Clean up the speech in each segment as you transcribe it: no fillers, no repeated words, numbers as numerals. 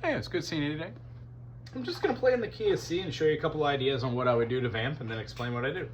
Hey, it's good seeing you today. I'm just going to play in the key of C and show you a couple ideas on what I would do to vamp and then explain what I do.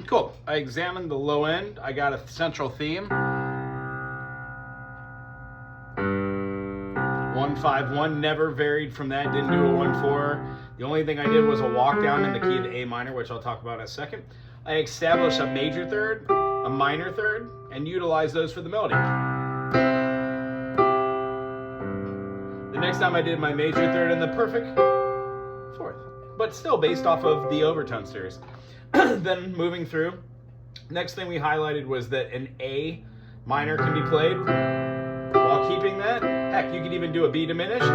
Cool. I examined the low end. I got a central theme. 1-5-1, never varied from that, didn't do a 1-4. The only thing I did was a walk down in the key of A minor, which I'll talk about in a second. I established a major third, a minor third, and utilized those for the melody. The next time I did my major third and the perfect fourth, but still based off of the overtone series. Then moving through, next thing we highlighted was that an A minor can be played while keeping that. Heck, you could even do a B diminished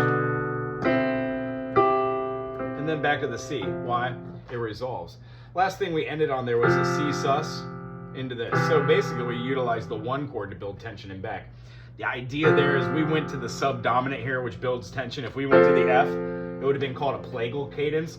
and then back to the C. Why? It resolves. Last thing we ended on there was a C sus into this. So basically we utilized the 1 chord to build tension and back. The idea there is we went to the subdominant here, which builds tension. If we went to the F, it would have been called a plagal cadence.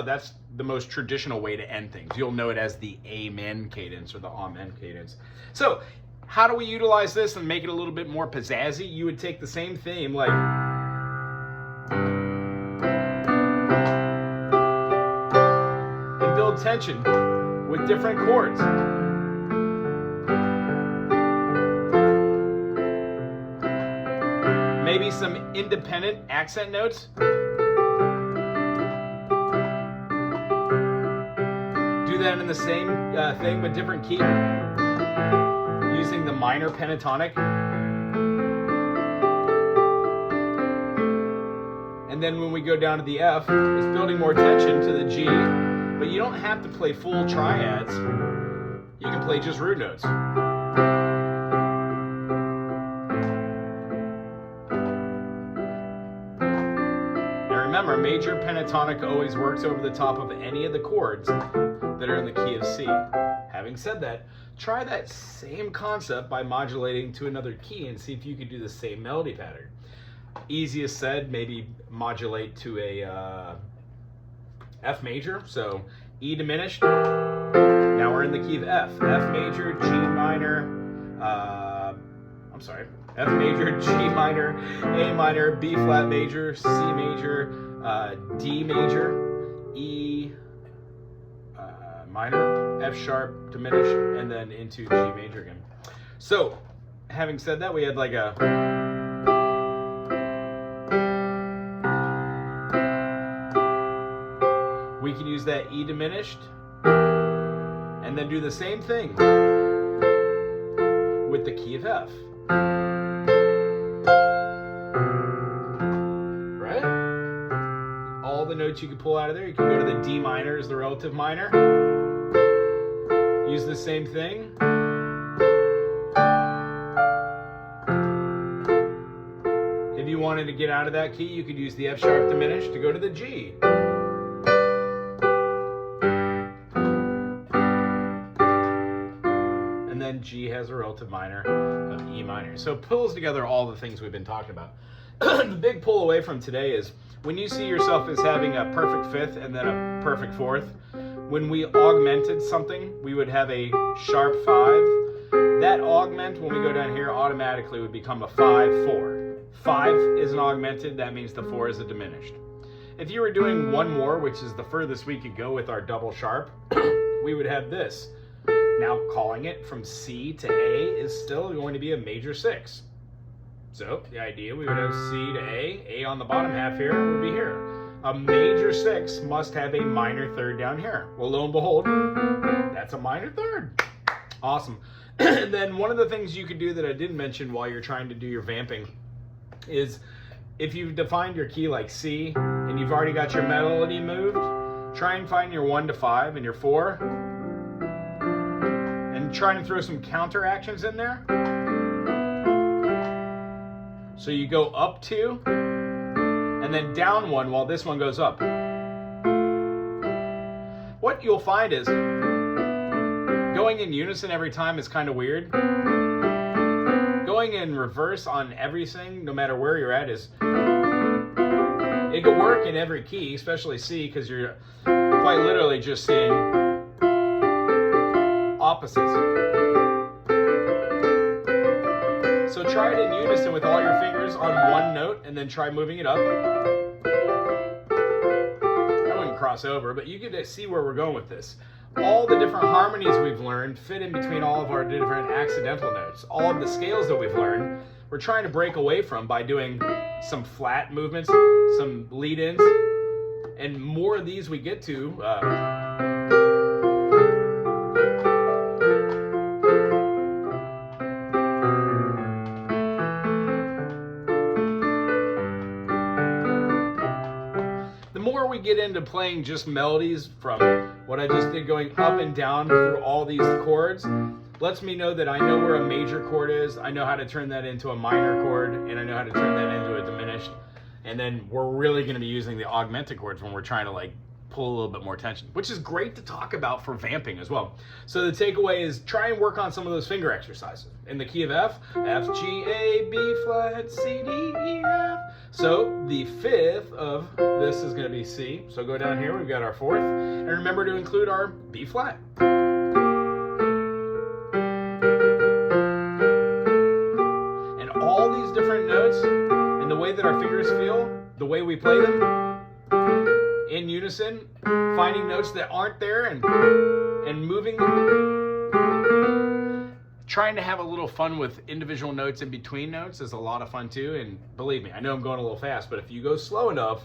That's the most traditional way to end things. You'll know it as the amen cadence or the amen cadence. So how do we utilize this and make it a little bit more pizzazzy? You would take the same theme like and build tension with different chords. Maybe some independent accent notes. Do that in the same thing but different key, using the minor pentatonic. And then when we go down to the F, it's building more tension to the G, but you don't have to play full triads. You can play just root notes. Now remember, major pentatonic always works over the top of any of the chords. that are in the key of C. Having said that, try that same concept by modulating to another key and see if you can do the same melody pattern. Easiest said, maybe modulate to a F major, so E diminished. Now we're in the key of F. F major, G minor, F major, G minor, A minor, B flat major, C major, D major, E minor, F sharp diminished, and then into G major again. So, having said that, we had like a we can use that E diminished and then do the same thing with the key of F. Right? All the notes you can pull out of there. You can go to the D minor as the relative minor. Use the same thing. If you wanted to get out of that key, you could use the F sharp diminished to go to the G. And then G has a relative minor of E minor. So it pulls together all the things we've been talking about. The big pull away from today is when you see yourself as having a perfect fifth and then a perfect fourth, when we augmented something, we would have a sharp 5. That augment, when we go down here, automatically would become a 5-4. 5 is an augmented, that means the 4 is a diminished. If you were doing one more, which is the furthest we could go with our double sharp, we would have this. Now calling it from C to A is still going to be a major 6. So the idea, we would have C to A on the bottom half here would be here. A major 6 must have a minor 3rd down here. Well, lo and behold, that's a minor 3rd. Awesome. And then one of the things you could do that I didn't mention while you're trying to do your vamping is if you've defined your key like C and you've already got your melody moved, try and find your 1 to 5 and your 4 and try and throw some counter actions in there. So you go up 2 and then down 1 while this one goes up. What you'll find is going in unison every time is kind of weird. Going in reverse on everything, no matter where you're at, is it could work in every key, especially C, because you're quite literally just seeing opposites. So try it in unison with all your fingers on one note and then try moving it up. I wouldn't cross over, but you get to see where we're going with this. All the different harmonies we've learned fit in between all of our different accidental notes. All of the scales that we've learned, we're trying to break away from by doing some flat movements, some lead-ins, and more of these we get to. The more we get into playing just melodies from what I just did going up and down through all these chords, lets me know that I know where a major chord is, I know how to turn that into a minor chord, and I know how to turn that into a diminished. And then we're really going to be using the augmented chords when we're trying to like pull a little bit more tension, which is great to talk about for vamping as well. So the takeaway is try and work on some of those finger exercises. In the key of F, F, G, A, B flat, C, D, E, F. So the 5th of this is going to be C. So go down here, we've got our 4th. And remember to include our B flat. And all these different notes and the way that our fingers feel, the way we play them, in unison, finding notes that aren't there and moving them. Trying to have a little fun with individual notes in between notes is a lot of fun too. And believe me, I know I'm going a little fast, but if you go slow enough,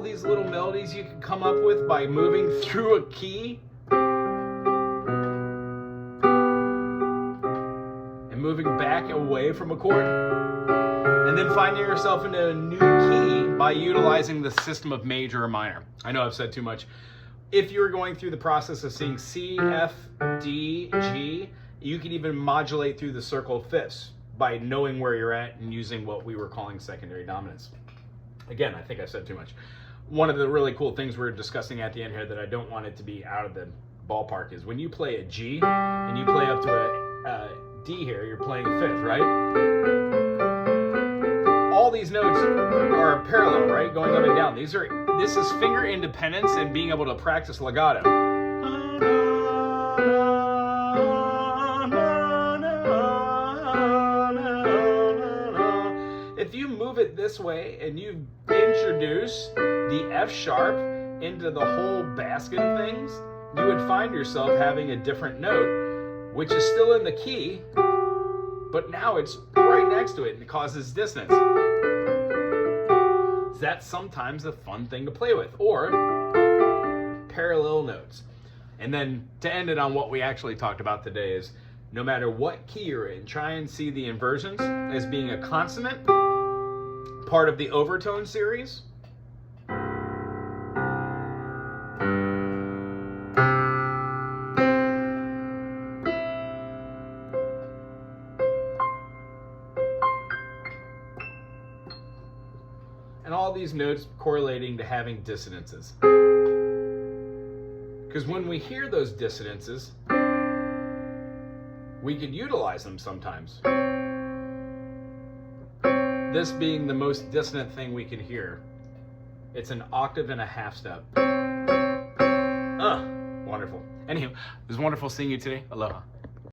these little melodies you can come up with by moving through a key and moving back away from a chord, and then finding yourself in a new key by utilizing the system of major or minor. I know I've said too much. If you're going through the process of seeing C, F, D, G, you can even modulate through the circle of fifths by knowing where you're at and using what we were calling secondary dominance. Again, I think I said too much. One of the really cool things we're discussing at the end here that I don't want it to be out of the ballpark is when you play a G and you play up to a D here, you're playing a fifth, right? All these notes are parallel, right? Going up and down. This is finger independence and being able to practice legato. If you move it this way and you introduce the F sharp into the whole basket of things, you would find yourself having a different note, which is still in the key, but now it's right next to it and it causes dissonance. That's sometimes a fun thing to play with, or parallel notes. And then to end it on what we actually talked about today is no matter what key you're in, try and see the inversions as being a consonant, part of the overtone series, and all these notes correlating to having dissonances. Because when we hear those dissonances, we could utilize them sometimes. This being the most dissonant thing we can hear. It's an octave and a half step. Wonderful. Anywho, it was wonderful seeing you today. Aloha.